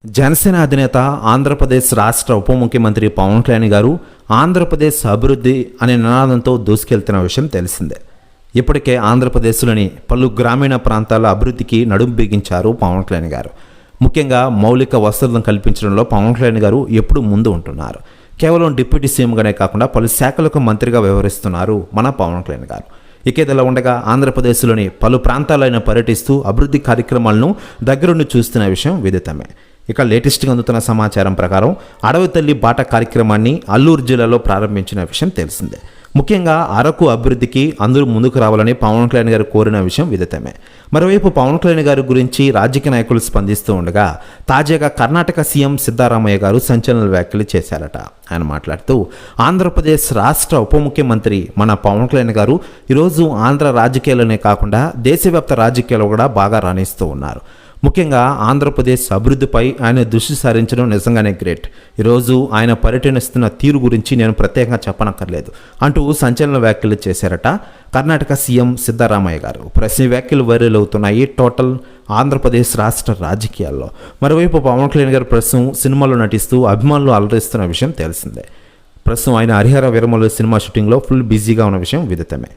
జనసేన అధినేత ఆంధ్రప్రదేశ్ రాష్ట్ర ఉప ముఖ్యమంత్రి పవన్ కళ్యాణ్ గారు ఆంధ్రప్రదేశ్ అభివృద్ధి అనే నినాదంతో దూసుకెళ్తున్న విషయం తెలిసిందే. ఇప్పటికే ఆంధ్రప్రదేశ్లోని పలు గ్రామీణ ప్రాంతాల అభివృద్ధికి నడుం బిగించారు పవన్ కళ్యాణ్ గారు. ముఖ్యంగా మౌలిక వసతులను కల్పించడంలో పవన్ కళ్యాణ్ గారు ఎప్పుడూ ముందు ఉంటున్నారు. కేవలం డిప్యూటీ సీఎంగానే కాకుండా పలు శాఖలకు మంత్రిగా వ్యవహరిస్తున్నారు మన పవన్ కళ్యాణ్ గారు. ఇకేదిలా ఉండగా ఆంధ్రప్రదేశ్లోని పలు ప్రాంతాలైన పర్యటిస్తూ అభివృద్ధి కార్యక్రమాలను దగ్గరుండి చూస్తున్న విషయం విదితమే. ఇక లేటెస్ట్గా అందుతున్న సమాచారం ప్రకారం అడవి తల్లి బాట కార్యక్రమాన్ని అల్లూరు జిల్లాలో ప్రారంభించిన విషయం తెలిసిందే. ముఖ్యంగా అరకు అభివృద్ధికి అందరూ ముందుకు రావాలని పవన్ కళ్యాణ్ గారు కోరిన విషయం విదితమే. మరోవైపు పవన్ కళ్యాణ్ గారి గురించి రాజకీయ నాయకులు స్పందిస్తూ ఉండగా తాజాగా కర్ణాటక సీఎం సిద్ధరామయ్య గారు సంచలన వ్యాఖ్యలు చేశారట. ఆయన మాట్లాడుతూ ఆంధ్రప్రదేశ్ రాష్ట్ర ఉప ముఖ్యమంత్రి మన పవన్ కళ్యాణ్ గారు ఈరోజు ఆంధ్ర రాజకీయాలనే కాకుండా దేశవ్యాప్త రాజకీయాలు కూడా బాగా రాణిస్తూ ఉన్నారు. ముఖ్యంగా ఆంధ్రప్రదేశ్ అభివృద్ధిపై ఆయన దృష్టి సారించడం నిజంగానే గ్రేట్. ఈరోజు ఆయన పర్యటనిస్తున్న తీరు గురించి నేను ప్రత్యేకంగా చెప్పనక్కర్లేదు అంటూ సంచలన వ్యాఖ్యలు చేశారట కర్ణాటక సీఎం సిద్ధరామయ్య గారు. ప్రశ్న వ్యాఖ్యలు వైరల్ అవుతున్నాయి టోటల్ ఆంధ్రప్రదేశ్ రాష్ట్ర రాజకీయాల్లో. మరోవైపు పవన్ కళ్యాణ్ గారు ప్రస్తుతం సినిమాలో నటిస్తూ అభిమానులు అలరిస్తున్న విషయం తెలిసిందే. ప్రస్తుతం ఆయన హరిహర వీరమల్లు సినిమా షూటింగ్లో ఫుల్ బిజీగా ఉన్న విషయం విదితమే.